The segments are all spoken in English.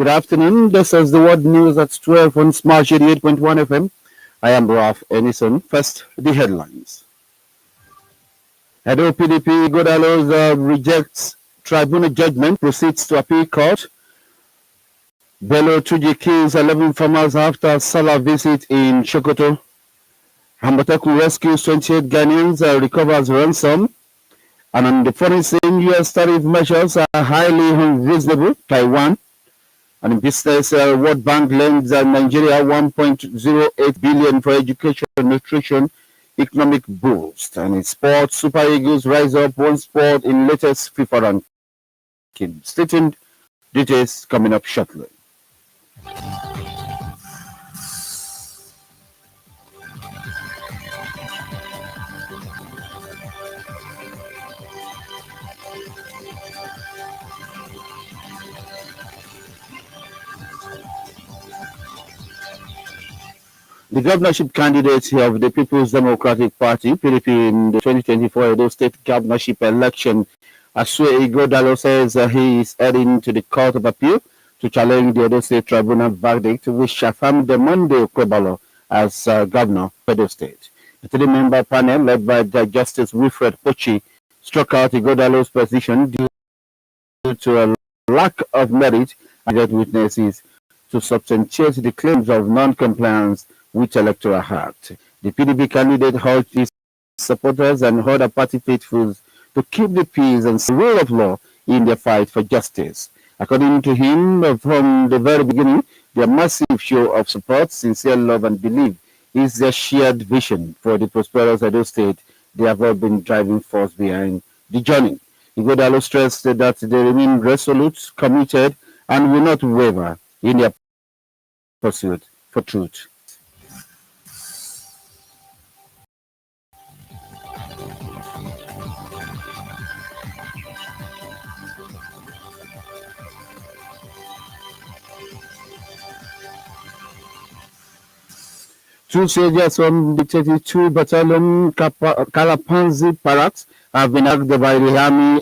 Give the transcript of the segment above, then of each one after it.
Good afternoon. This is the World News at 12 on Smart 88.1 FM. I am Ralph ENISAN. First, the headlines. Edo PDP Godalos rejects tribunal judgment, proceeds to appeal court. Bello Tuji kills 11 farmers after Salah visit in Sokoto. Hambateku rescues 28 Ghanaians, recovers ransom. And on the foreign scene, U.S. tariff measures are highly unreasonable. Taiwan. And in business, World Bank lends Nigeria 1.08 billion for education, nutrition, economic boost. And in sports, Super Eagles rise up one spot in latest FIFA ranking. Stay tuned. Details coming up shortly. The governorship candidate of the People's Democratic Party, PDP, in the 2024 Edo State governorship election, Asue Igodalo, says he is heading to the Court of Appeal to challenge the Edo State Tribunal verdict, which affirmed the Monday Okwebalo as governor of Edo State. The three-member panel, led by Justice Wilfred Pochi, struck out Igodalo's position due to a lack of merit and witnesses to substantiate the claims of non-compliance with Electoral Act. The PDP candidate urged his supporters and other party faithfuls to keep the peace and rule of law in their fight for justice. According to him, from the very beginning, their massive show of support, sincere love and belief is their shared vision for the prosperous Edo State. They have all been driving force behind the journey. Igodalo stressed that they remain resolute, committed, and will not waver in their pursuit for truth. Two soldiers from the 32 Battalion Kalapanzi Barracks have been attacked by the army,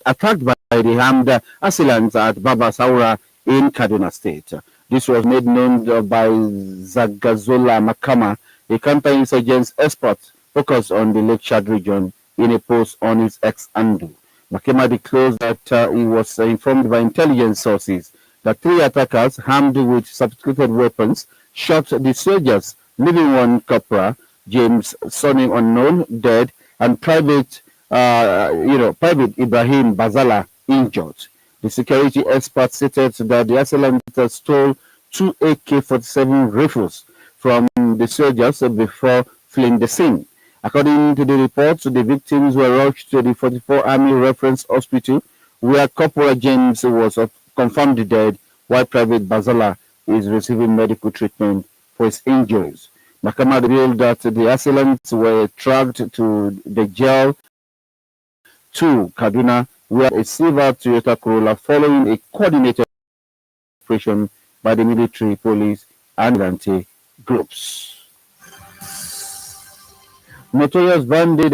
attacked by the armed assailants at Baba Saura in Kaduna State. This was made known by Zagazola Makama, a counter-insurgents expert focused on the Lake Chad region, in a post on his ex-handle. Makama declared that he was informed by intelligence sources that three attackers armed with sophisticated weapons shot the soldiers, leaving one corporal, James Sonny Unknown, dead, and Private Ibrahim Bazala injured. The security expert stated that the assailants stole two AK-47 rifles from the soldiers before fleeing the scene. According to the reports, the victims were rushed to the 44 Army Reference Hospital, where Corporal James was confirmed dead, while Private Bazala is receiving medical treatment for his injuries. Makama revealed that the assailants were tracked to the jail to Kaduna, where a silver Toyota Corolla, following a coordinated operation by the military, police, and vigilante groups. Notorious bandit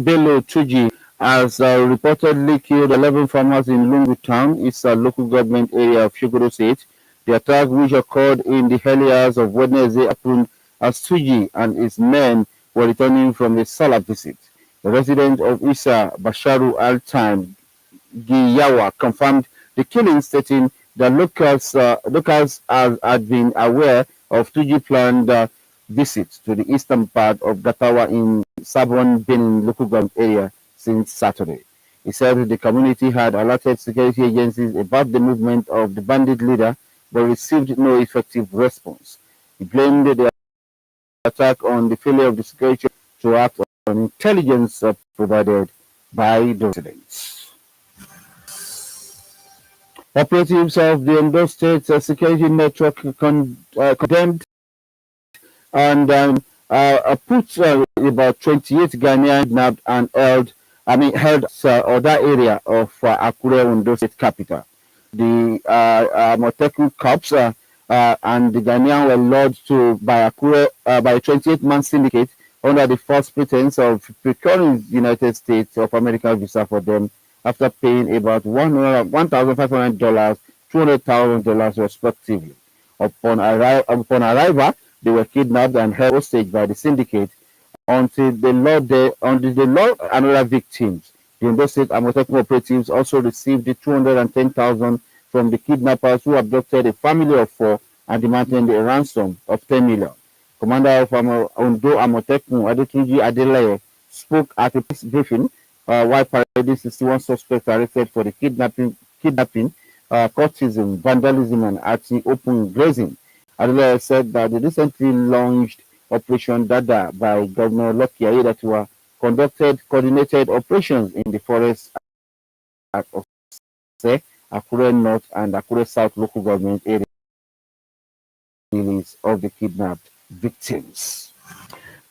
Bello Tuji has reportedly killed 11 farmers in Lungu Town. It's a local government area of Sokoto State. The attack, which occurred in the early hours of Wednesday, happened as Tuji and his men were returning from a Salah visit. The resident of Isa, Basharu Al-Time Giyawa, confirmed the killing, stating that locals had been aware of Tuji's planned visit to the eastern part of Gatawa in Sabon Benin local government area since Saturday. He said the community had alerted security agencies about the movement of the bandit leader, but received no effective response. He blamed the attack on the failure of the security to act on intelligence provided by the residents. Operatives of the Ondo State Security Network condemned and put about 28 Ghanaians kidnapped and held other area of Akure, Ondo State capital. The Moteku cops and the Ghanaian were lured by a 28-man syndicate under the false pretense of procuring United States of America visa for them after paying about $1,500 $200,000 respectively. Upon arrival, they were kidnapped and held hostage by the syndicate until they lured another victims. The Ondo State Amotekun operatives also received the 210,000 from the kidnappers who abducted a family of four and demanded a ransom of 10 million. Commander of Ondo Amotekun Adetunji Adeleye spoke at a press briefing while parading 61 suspects arrested for the kidnapping, courtesan, vandalism, and anti-open grazing. Adeleye said that the recently launched Operation Dada by Governor Lucky Aiyedatiwa conducted coordinated operations in the forest of Akure North and Akure South local government areas of the kidnapped victims.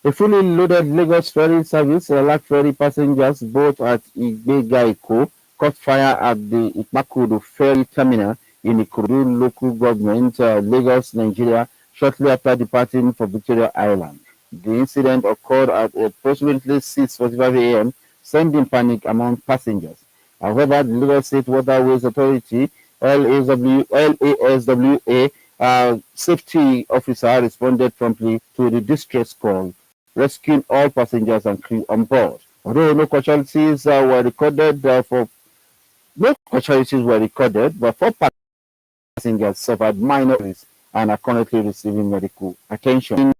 A fully loaded Lagos ferry service lacked ferry passengers both at Igbegaiko caught fire at the Ipakudu ferry terminal in Ikorodu local government, Lagos, Nigeria, shortly after departing for Victoria Island. The incident occurred at approximately 6:45 a.m., sending panic among passengers. However, the Lagos State Waterways Authority LASWA safety officer responded promptly to the distress call, rescuing all passengers and crew on board. Although no casualties were recorded, but 4 passengers suffered minor injuries and are currently receiving medical attention.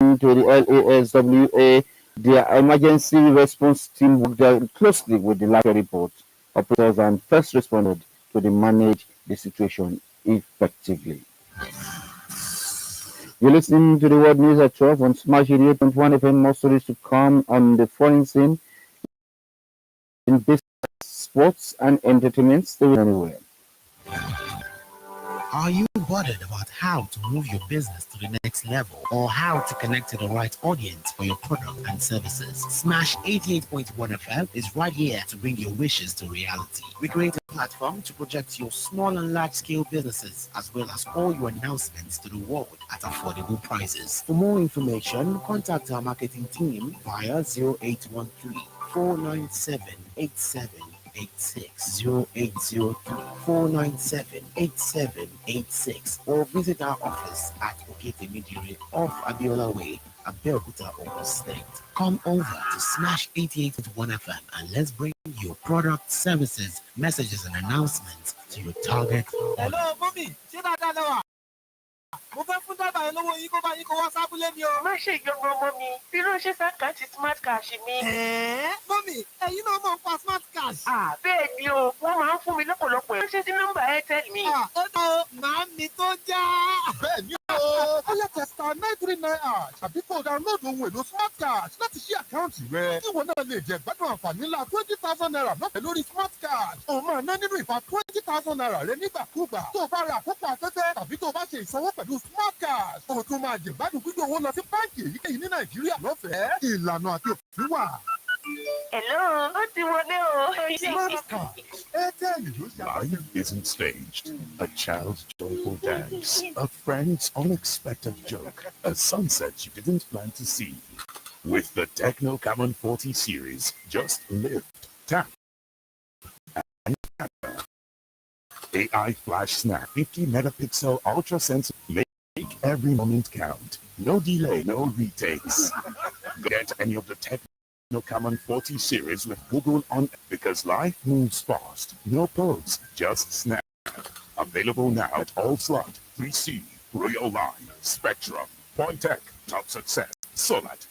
To the LASWA, their emergency response team worked closely with the live report operators and first responded to manage the situation effectively. You're listening to the World News at 12 on Smash 88.1 FM. More stories to come on the foreign scene in business, sports, and entertainment. Stay anywhere. Are you bothered about how to move your business to the next level or how to connect to the right audience for your product and services? Smash 88.1 FM is right here to bring your wishes to reality. We create a platform to project your small and large scale businesses as well as all your announcements to the world at affordable prices. For more information, contact our marketing team via 0813 497 8786 0803-497-8786 or visit our office at Okete Midiri off Abiola Way, Abeokuta, Ogun State. Come over to Smash 88.1 FM and let's bring your product, services, messages, and announcements to your target audience. Hello, mommy. Mo fẹ́ fún dábàá yẹn lówó yín kó bá yín kó wá sábúlé mi o. Má ṣe ìjọba ọmọ mi bí ránṣẹ́ sàkáàtì smart cash mi. Mọ́mì, ẹ̀yin náà mọ̀ nípa smart cash. Bẹ́ẹ̀ ni o, wọ́n máa ń fún mi lọ́pọ̀lọpọ̀ ránṣẹ́ sí nọ́mbà Airtel mi. Ó tó màá mi tó já. Bẹ́ẹ̀ ni o, ó yẹ tẹ̀sítà 939 tàbí kó o download ohun èlò smart cash láti ṣí àkáǹtì rẹ. Ìwọ náà lè jẹ gbádùn àǹfààní ńlá 20,000 naira lọ́fẹ̀ẹ́ lórí smart cash. O máa ná nínú ìfà 20,000 naira rẹ nígbàkúùgbà. Tó o bá ra àkókò afẹ́fẹ́ tàbí tó o bá ṣe ìsanwó pẹ̀lú smart cash. O tún máa jẹ gbádùn gbígbé owó lọ sí báńkì èyíkéyìí ní Nàìjíríà lọ́fẹ̀ẹ́. Ìlànà àti òfin wà. Hello, ó ti wọlé o. Smart cash. Airtel ló ṣe Life isn't staged. A child's joyful dance, a friend's unexpected joke, a sunset you didn't plan to see. With the Techno Camon 40 series, just lift, tap, and capture. AI Flash Snap 50 megapixel ultra sensor. Make every moment count. No delay, no retakes. Get any of the Techno Camon 40 series with Google on because life moves fast. No pause, just snap. Available now at all slot, 3C, Royal Line, Spectrum, Pointec, Top Success, Solat,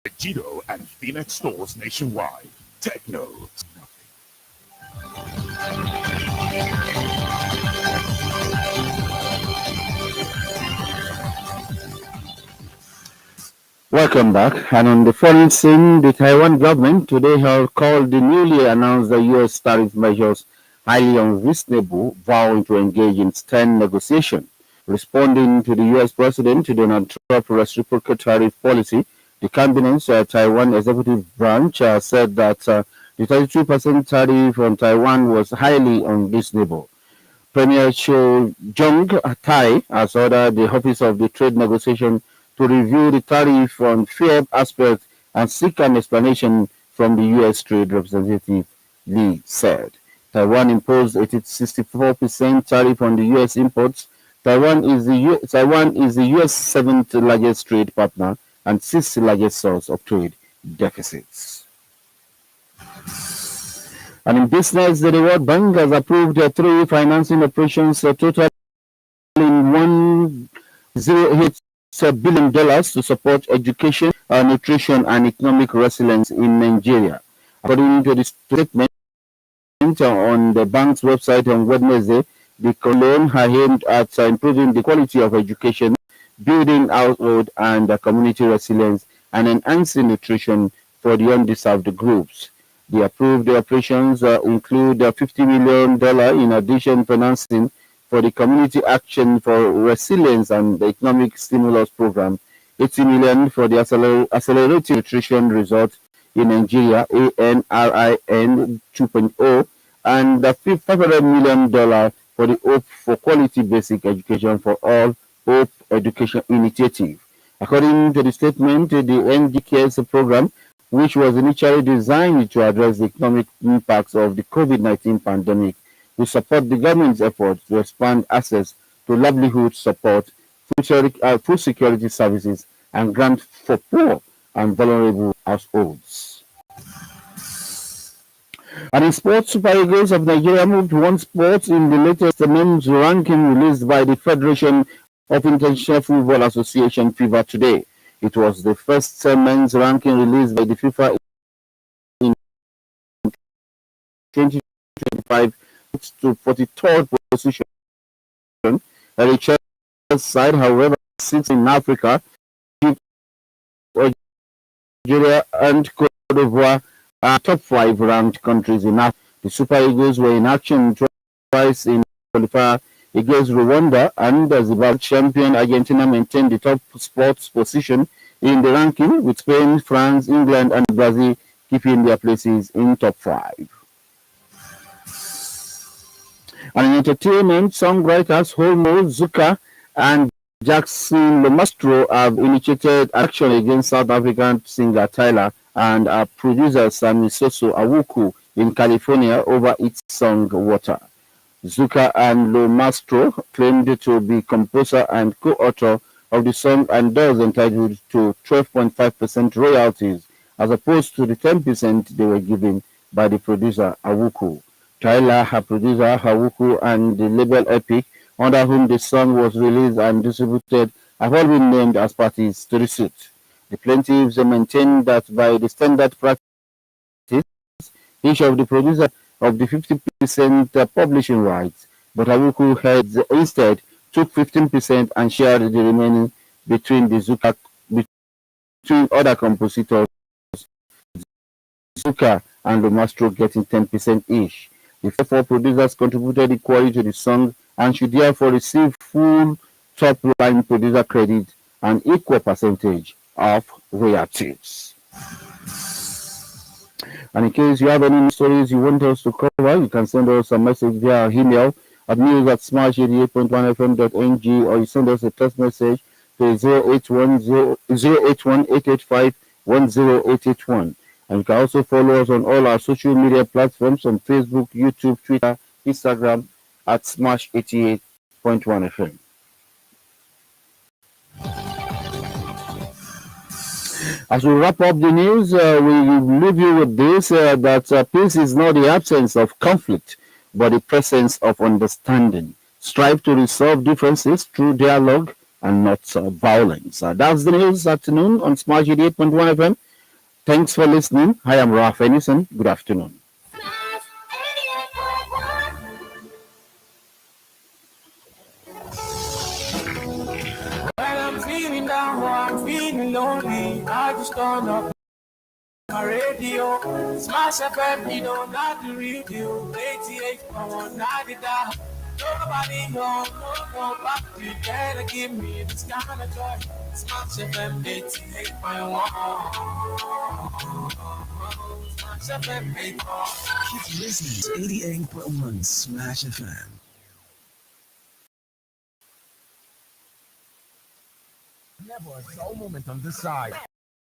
Regido, and Phoenix stores nationwide. Techno. Welcome back. And on the foreign scene, the Taiwan government today have called the newly announced U.S. tariff measures highly unreasonable, vowing to engage in stern negotiation. Responding to the U.S. President Donald Trump's reciprocal tariff policy, the Cabinet's Taiwan Executive Branch said that the 32% tariff on Taiwan was highly unreasonable. Premier Cho Jong-tai has ordered the Office of the Trade Negotiation to review the tariff on fair aspects and seek an explanation from the U.S. Trade Representative, Lee said. Taiwan imposed a 64% tariff on the U.S. imports. Taiwan is the U.S. seventh largest trade partner and sixth largest source of trade deficits. And in business, the World Bank has approved three financing operations totaling $108 billion to support education, nutrition, and economic resilience in Nigeria. According to the statement on the bank's website on Wednesday, the loan are aimed at improving the quality of education, building household and community resilience, and enhancing nutrition for the undeserved groups. The approved operations include $50 million in addition financing for the Community Action for Resilience and the Economic Stimulus Program, $80 million for the Accelerated Nutrition Resort in Nigeria, ANRIN 2.0, and $500 million for the Hope for Quality Basic Education for All Hope Education Initiative. According to the statement, the NGKS program, which was initially designed to address the economic impacts of the COVID-19 pandemic, will support the government's efforts to expand access to livelihood support, food security services, and grants for poor and vulnerable households. And in sports, Super Eagles of Nigeria moved one spot in the latest men's ranking released by the Federation of International Football Association (FIFA) today. It was the first men's ranking released by the FIFA in 2025 to 43rd position. The Chelsea side, however, sits in Africa. Nigeria and Cote d'Ivoire are top 5 ranked countries in Africa. The Super Eagles were in action twice in qualifier against Rwanda, and the Zimbabwe champion Argentina maintained the top sports position in the ranking, with Spain, France, England, and Brazil keeping their places in top 5. And in entertainment, songwriters Holmo Zuka and Jackson Lomastro have initiated action against South African singer Tyler and producer Sammy Soso Awuku in California over its song Water. Zuka and Lomastro claimed to be composer and co-author of the song and thus entitled to 12.5% royalties as opposed to the 10% they were given by the producer Awuku. Tyler, her producer Awuku, and the label Epic, under whom the song was released and distributed, have all been named as parties to the suit. The plaintiffs maintain that by the standard practice, each of the producer of the 50% publishing rights, but Awuku heads instead took 15% and shared the remaining between other compositors, Zuka and Lomastro getting 10% each. The 4 producers contributed equally to the song and should therefore receive full top-line producer credit and equal percentage of royalties. And in case you have any stories you want us to cover, you can send us a message via email at news@smash88.1fm.ng, or you send us a text message to 081-885-10881. And you can also follow us on all our social media platforms on Facebook, YouTube, Twitter, Instagram at Smash88.1 FM. As we wrap up the news, we leave you with this, that peace is not the absence of conflict, but the presence of understanding. Strive to resolve differences through dialogue and not violence. That's the news afternoon on Smash 88.1 FM. Thanks for listening. I am Ralph ENISAN. Good afternoon. When I'm feeling down or I'm feeling lonely, I just turn up my radio. Smash FM, you know, not the radio. 88.1, not the dial. Nobody knows, nobody better give me this kind of joy. Smash FM 88.1. Smash FM 88.1. Keep listening to 88.1 Smash FM. Never a dull moment on this side.